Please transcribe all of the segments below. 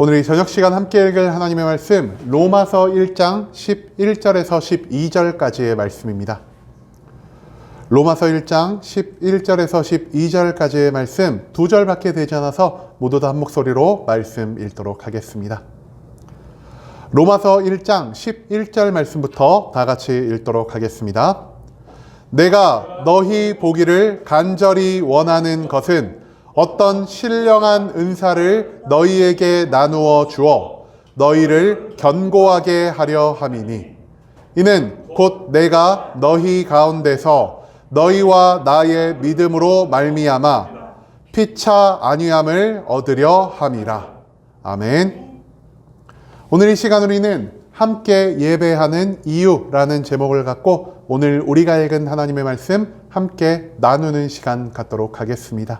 오늘 이 저녁 시간 함께 읽을 하나님의 말씀 로마서 1장 11절에서 12절까지의 말씀입니다. 로마서 1장 11절에서 12절까지의 말씀 두 절밖에 되지 않아서 모두 다 한 목소리로 말씀 읽도록 하겠습니다. 로마서 1장 11절 말씀부터 다 같이 읽도록 하겠습니다. 내가 너희 보기를 간절히 원하는 것은 어떤 신령한 은사를 너희에게 나누어 주어 너희를 견고하게 하려 함이니 이는 곧 내가 너희 가운데서 너희와 나의 믿음으로 말미암아 피차 안위함을 얻으려 함이라. 아멘. 오늘 이 시간 우리는 함께 예배하는 이유라는 제목을 갖고 오늘 우리가 읽은 하나님의 말씀 함께 나누는 시간 갖도록 하겠습니다.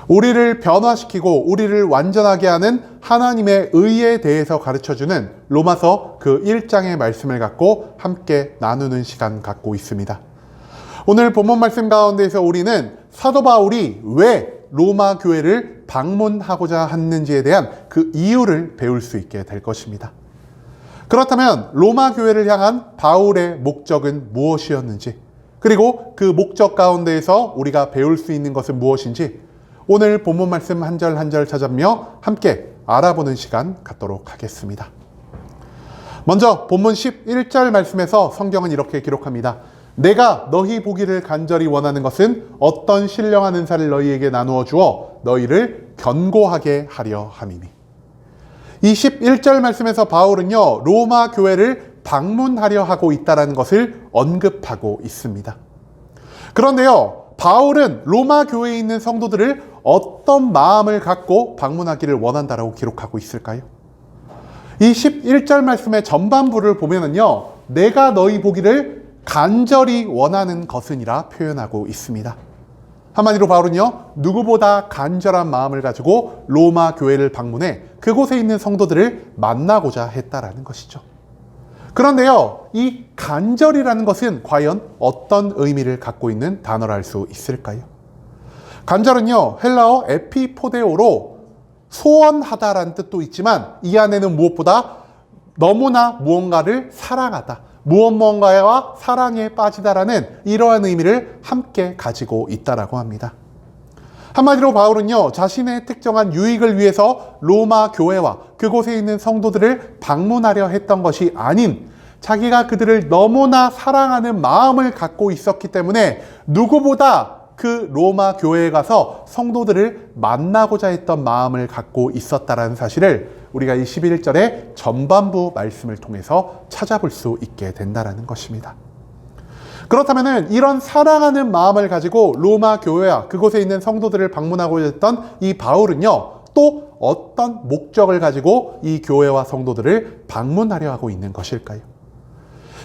우리를 변화시키고 우리를 완전하게 하는 하나님의 의에 대해서 가르쳐주는 로마서 그 1장의 말씀을 갖고 함께 나누는 시간 갖고 있습니다. 오늘 본문 말씀 가운데에서 우리는 사도 바울이 왜 로마 교회를 방문하고자 했는지에 대한 그 이유를 배울 수 있게 될 것입니다. 그렇다면 로마 교회를 향한 바울의 목적은 무엇이었는지, 그리고 그 목적 가운데에서 우리가 배울 수 있는 것은 무엇인지 오늘 본문 말씀 한 절 한 절 찾아며 함께 알아보는 시간 갖도록 하겠습니다. 먼저 본문 11절 말씀에서 성경은 이렇게 기록합니다. 내가 너희 보기를 간절히 원하는 것은 어떤 신령한 은사를 너희에게 나누어 주어 너희를 견고하게 하려 함이니. 이 11절 말씀에서 바울은요, 로마 교회를 방문하려 하고 있다는 것을 언급하고 있습니다. 그런데요, 바울은 로마 교회에 있는 성도들을 어떤 마음을 갖고 방문하기를 원한다라고 기록하고 있을까요? 이 11절 말씀의 전반부를 보면은요, 내가 너희 보기를 간절히 원하는 것은이라 표현하고 있습니다. 한마디로 바울은요, 누구보다 간절한 마음을 가지고 로마 교회를 방문해 그곳에 있는 성도들을 만나고자 했다라는 것이죠. 그런데요, 이 간절이라는 것은 과연 어떤 의미를 갖고 있는 단어를 알 수 있을까요? 간절은요, 헬라어 에피포데오로 소원하다라는 뜻도 있지만 이 안에는 무엇보다 너무나 무언가를 사랑하다, 무언가와 사랑에 빠지다라는 이러한 의미를 함께 가지고 있다라고 합니다. 한마디로 바울은요, 자신의 특정한 유익을 위해서 로마 교회와 그곳에 있는 성도들을 방문하려 했던 것이 아닌 자기가 그들을 너무나 사랑하는 마음을 갖고 있었기 때문에 누구보다 그 로마 교회에 가서 성도들을 만나고자 했던 마음을 갖고 있었다는 사실을 우리가 이 11절의 전반부 말씀을 통해서 찾아볼 수 있게 된다는 것입니다. 그렇다면 이런 사랑하는 마음을 가지고 로마 교회와 그곳에 있는 성도들을 방문하고자 했던 이 바울은요, 또 어떤 목적을 가지고 이 교회와 성도들을 방문하려 하고 있는 것일까요?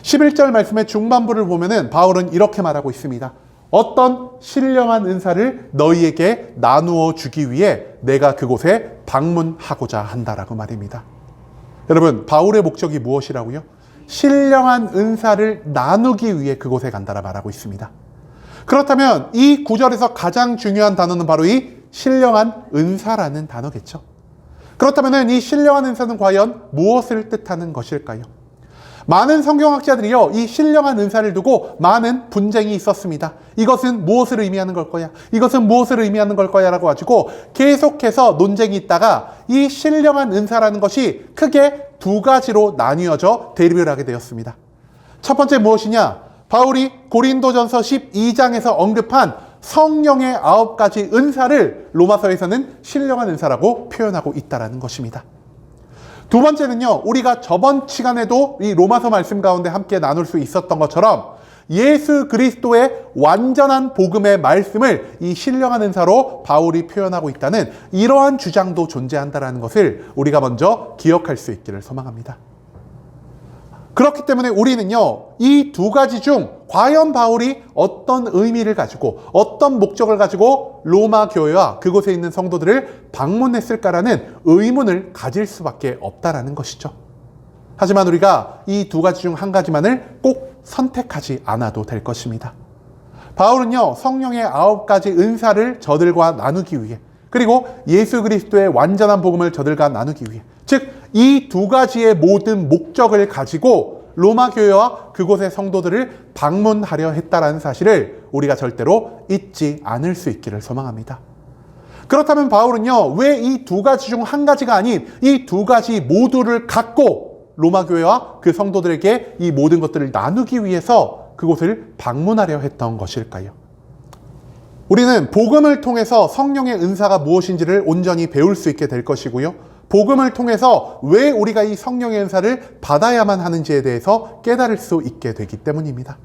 11절 말씀의 중반부를 보면은 바울은 이렇게 말하고 있습니다. 어떤 신령한 은사를 너희에게 나누어 주기 위해 내가 그곳에 방문하고자 한다라고 말입니다. 여러분, 바울의 목적이 무엇이라고요? 신령한 은사를 나누기 위해 그곳에 간다라 말하고 있습니다. 그렇다면 이 구절에서 가장 중요한 단어는 바로 이 신령한 은사라는 단어겠죠. 그렇다면 이 신령한 은사는 과연 무엇을 뜻하는 것일까요? 많은 성경학자들이요, 이 신령한 은사를 두고 많은 분쟁이 있었습니다. 이것은 무엇을 의미하는 걸 거야? 이것은 무엇을 의미하는 걸 거야? 라고 가지고 계속해서 논쟁이 있다가 이 신령한 은사라는 것이 크게 두 가지로 나뉘어져 대립을 하게 되었습니다. 첫 번째 무엇이냐? 바울이 고린도전서 12장에서 언급한 성령의 9가지 은사를 로마서에서는 신령한 은사라고 표현하고 있다는 것입니다. 두 번째는요, 우리가 저번 시간에도 이 로마서 말씀 가운데 함께 나눌 수 있었던 것처럼 예수 그리스도의 완전한 복음의 말씀을 이 신령한 은사로 바울이 표현하고 있다는 이러한 주장도 존재한다는 것을 우리가 먼저 기억할 수 있기를 소망합니다. 그렇기 때문에 우리는요, 이 두 가지 중 과연 바울이 어떤 의미를 가지고 어떤 목적을 가지고 로마 교회와 그곳에 있는 성도들을 방문했을까라는 의문을 가질 수밖에 없다라는 것이죠. 하지만 우리가 이 두 가지 중 한 가지만을 꼭 선택하지 않아도 될 것입니다. 바울은요, 성령의 9가지 은사를 저들과 나누기 위해, 그리고 예수 그리스도의 완전한 복음을 저들과 나누기 위해, 즉 이 두 가지의 모든 목적을 가지고 로마 교회와 그곳의 성도들을 방문하려 했다라는 사실을 우리가 절대로 잊지 않을 수 있기를 소망합니다. 그렇다면 바울은요, 왜 이 두 가지 중 한 가지가 아닌 이 두 가지 모두를 갖고 로마 교회와 그 성도들에게 이 모든 것들을 나누기 위해서 그곳을 방문하려 했던 것일까요? 우리는 복음을 통해서 성령의 은사가 무엇인지를 온전히 배울 수 있게 될 것이고요. 복음을 통해서 왜 우리가 이 성령의 은사를 받아야만 하는지에 대해서 깨달을 수 있게 되기 때문입니다.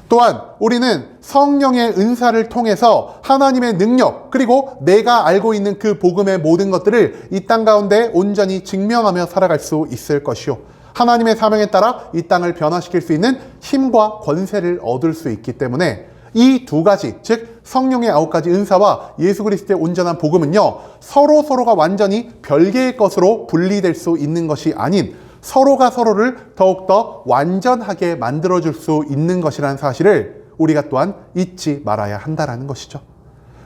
또한 우리는 성령의 은사를 통해서 하나님의 능력, 그리고 내가 알고 있는 그 복음의 모든 것들을 이 땅 가운데 온전히 증명하며 살아갈 수 있을 것이요, 하나님의 사명에 따라 이 땅을 변화시킬 수 있는 힘과 권세를 얻을 수 있기 때문에 이 두 가지, 즉 성령의 9가지 은사와 예수 그리스도의 온전한 복음은요, 서로가 완전히 별개의 것으로 분리될 수 있는 것이 아닌 서로가 서로를 더욱더 완전하게 만들어줄 수 있는 것이라는 사실을 우리가 또한 잊지 말아야 한다는 것이죠.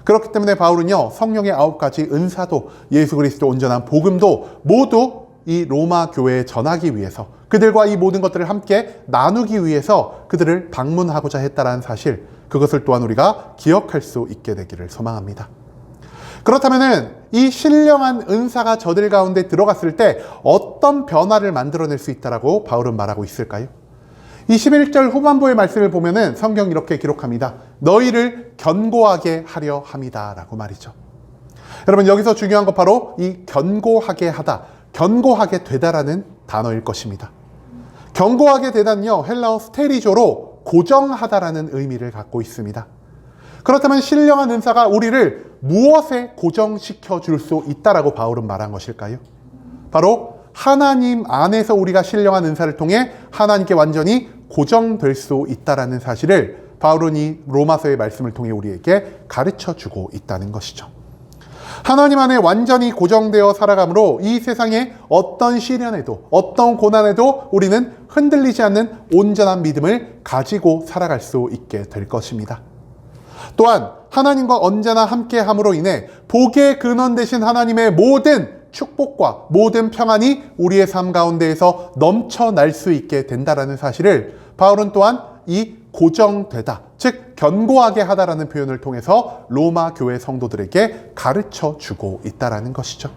그렇기 때문에 바울은요, 성령의 9가지 은사도 예수 그리스도 온전한 복음도 모두 이 로마 교회에 전하기 위해서, 그들과 이 모든 것들을 함께 나누기 위해서 그들을 방문하고자 했다는 사실, 그것을 또한 우리가 기억할 수 있게 되기를 소망합니다. 그렇다면은 이 신령한 은사가 저들 가운데 들어갔을 때 어떤 변화를 만들어낼 수 있다라고 바울은 말하고 있을까요? 21절 후반부의 말씀을 보면은 성경 이렇게 기록합니다. 너희를 견고하게 하려 함이다 라고 말이죠. 여러분, 여기서 중요한 것 바로 이 견고하게 하다, 견고하게 되다라는 단어일 것입니다. 견고하게 되다는요, 헬라어 스테리조로 고정하다라는 의미를 갖고 있습니다. 그렇다면 신령한 은사가 우리를 무엇에 고정시켜 줄 수 있다라고 바울은 말한 것일까요? 바로 하나님 안에서 우리가 신령한 은사를 통해 하나님께 완전히 고정될 수 있다라는 사실을 바울은 이 로마서의 말씀을 통해 우리에게 가르쳐 주고 있다는 것이죠. 하나님 안에 완전히 고정되어 살아감으로 이 세상의 어떤 시련에도, 어떤 고난에도 우리는 흔들리지 않는 온전한 믿음을 가지고 살아갈 수 있게 될 것입니다. 또한 하나님과 언제나 함께함으로 인해 복의 근원 되신 하나님의 모든 축복과 모든 평안이 우리의 삶 가운데에서 넘쳐날 수 있게 된다라는 사실을 바울은 또한 이 고정되다, 즉 견고하게 하다라는 표현을 통해서 로마 교회 성도들에게 가르쳐 주고 있다라는 것이죠.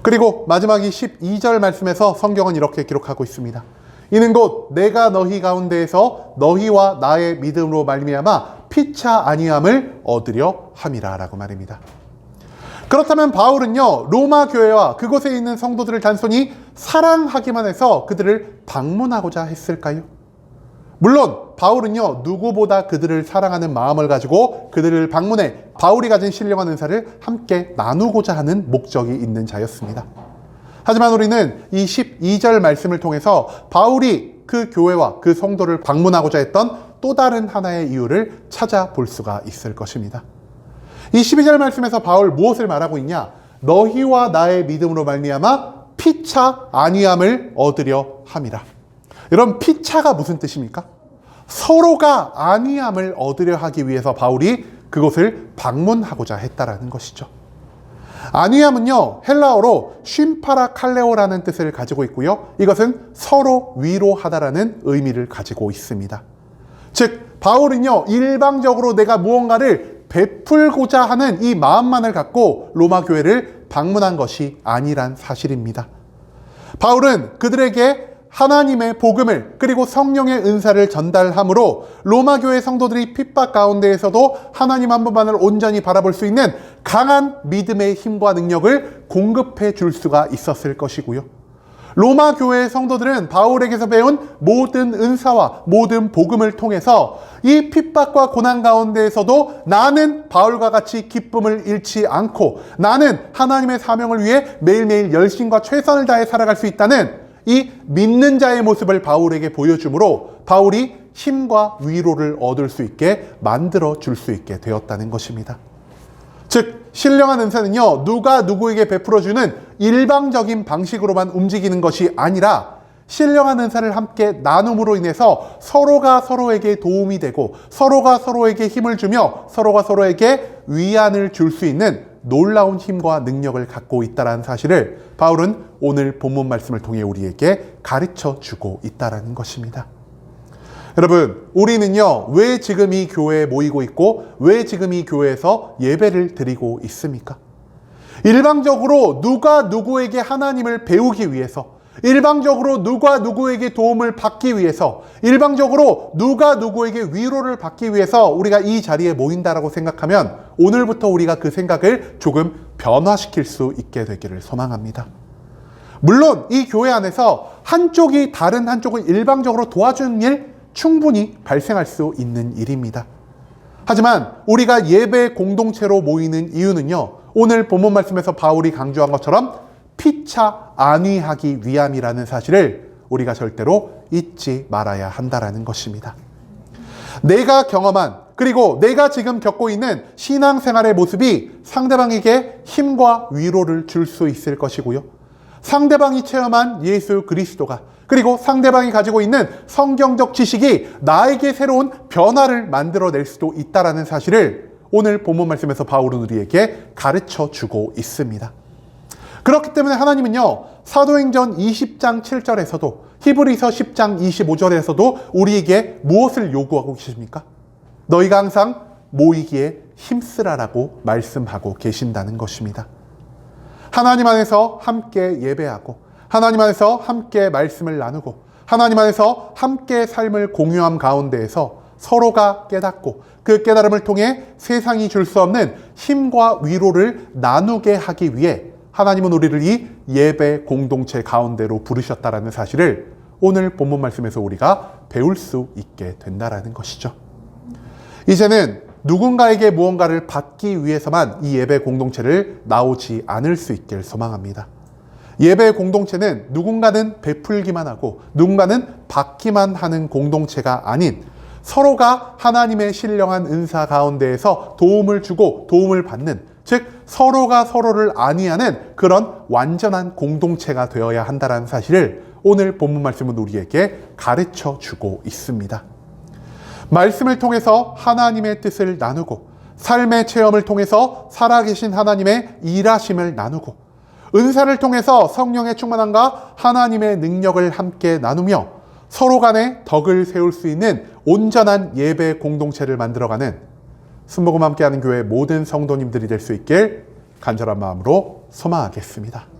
그리고 마지막 이 12절 말씀에서 성경은 이렇게 기록하고 있습니다. 이는 곧 내가 너희 가운데에서 너희와 나의 믿음으로 말미암아 피차 아니함을 얻으려 함이라 라고 말입니다. 그렇다면 바울은요, 로마 교회와 그곳에 있는 성도들을 단순히 사랑하기만 해서 그들을 방문하고자 했을까요? 물론 바울은요, 누구보다 그들을 사랑하는 마음을 가지고 그들을 방문해 바울이 가진 신령한 은사를 함께 나누고자 하는 목적이 있는 자였습니다. 하지만 우리는 이 12절 말씀을 통해서 바울이 그 교회와 그 성도를 방문하고자 했던 또 다른 하나의 이유를 찾아볼 수가 있을 것입니다. 이 12절 말씀에서 바울 무엇을 말하고 있냐? 너희와 나의 믿음으로 말미암아 피차 아니함을 얻으려 함이라. 여러분, 피차가 무슨 뜻입니까? 서로가 아니함을 얻으려 하기 위해서 바울이 그곳을 방문하고자 했다라는 것이죠. 아니함은요, 헬라어로 쉼파라칼레오라는 뜻을 가지고 있고요, 이것은 서로 위로하다라는 의미를 가지고 있습니다. 즉 바울은요, 일방적으로 내가 무언가를 베풀고자 하는 이 마음만을 갖고 로마 교회를 방문한 것이 아니란 사실입니다. 바울은 그들에게 하나님의 복음을, 그리고 성령의 은사를 전달함으로 로마 교회 성도들이 핍박 가운데에서도 하나님 한 분만을 온전히 바라볼 수 있는 강한 믿음의 힘과 능력을 공급해 줄 수가 있었을 것이고요, 로마 교회의 성도들은 바울에게서 배운 모든 은사와 모든 복음을 통해서 이 핍박과 고난 가운데에서도 나는 바울과 같이 기쁨을 잃지 않고 나는 하나님의 사명을 위해 매일매일 열심과 최선을 다해 살아갈 수 있다는 이 믿는 자의 모습을 바울에게 보여주므로 바울이 힘과 위로를 얻을 수 있게 만들어 줄 수 있게 되었다는 것입니다. 즉 신령한 은사는요, 누가 누구에게 베풀어주는 일방적인 방식으로만 움직이는 것이 아니라 신령한 은사를 함께 나눔으로 인해서 서로가 서로에게 도움이 되고 서로가 서로에게 힘을 주며 서로가 서로에게 위안을 줄 수 있는 놀라운 힘과 능력을 갖고 있다는 사실을 바울은 오늘 본문 말씀을 통해 우리에게 가르쳐 주고 있다는 것입니다. 여러분, 우리는요, 왜 지금 이 교회에 모이고 있고 왜 지금 이 교회에서 예배를 드리고 있습니까? 일방적으로 누가 누구에게 하나님을 배우기 위해서, 일방적으로 누가 누구에게 도움을 받기 위해서, 일방적으로 누가 누구에게 위로를 받기 위해서 우리가 이 자리에 모인다라고 생각하면 오늘부터 우리가 그 생각을 조금 변화시킬 수 있게 되기를 소망합니다. 물론 이 교회 안에서 한쪽이 다른 한쪽을 일방적으로 도와주는 일 충분히 발생할 수 있는 일입니다. 하지만 우리가 예배 공동체로 모이는 이유는요, 오늘 본문 말씀에서 바울이 강조한 것처럼 피차 안위하기 위함이라는 사실을 우리가 절대로 잊지 말아야 한다라는 것입니다. 내가 경험한, 그리고 내가 지금 겪고 있는 신앙생활의 모습이 상대방에게 힘과 위로를 줄 수 있을 것이고요, 상대방이 체험한 예수 그리스도가, 그리고 상대방이 가지고 있는 성경적 지식이 나에게 새로운 변화를 만들어낼 수도 있다는 사실을 오늘 본문 말씀에서 바울은 우리에게 가르쳐 주고 있습니다. 그렇기 때문에 하나님은요, 사도행전 20장 7절에서도 히브리서 10장 25절에서도 우리에게 무엇을 요구하고 계십니까? 너희가 항상 모이기에 힘쓰라라고 말씀하고 계신다는 것입니다. 하나님 안에서 함께 예배하고, 하나님 안에서 함께 말씀을 나누고, 하나님 안에서 함께 삶을 공유함 가운데에서 서로가 깨닫고 그 깨달음을 통해 세상이 줄 수 없는 힘과 위로를 나누게 하기 위해 하나님은 우리를 이 예배 공동체 가운데로 부르셨다라는 사실을 오늘 본문 말씀에서 우리가 배울 수 있게 된다라는 것이죠. 이제는 누군가에게 무언가를 받기 위해서만 이 예배 공동체를 나오지 않을 수 있길 소망합니다. 예배 공동체는 누군가는 베풀기만 하고 누군가는 받기만 하는 공동체가 아닌, 서로가 하나님의 신령한 은사 가운데에서 도움을 주고 도움을 받는, 즉 서로가 서로를 안위하는 그런 완전한 공동체가 되어야 한다는 사실을 오늘 본문 말씀은 우리에게 가르쳐 주고 있습니다. 말씀을 통해서 하나님의 뜻을 나누고, 삶의 체험을 통해서 살아계신 하나님의 일하심을 나누고, 은사를 통해서 성령의 충만함과 하나님의 능력을 함께 나누며 서로 간에 덕을 세울 수 있는 온전한 예배 공동체를 만들어가는 순복음 함께하는 교회 모든 성도님들이 될 수 있길 간절한 마음으로 소망하겠습니다.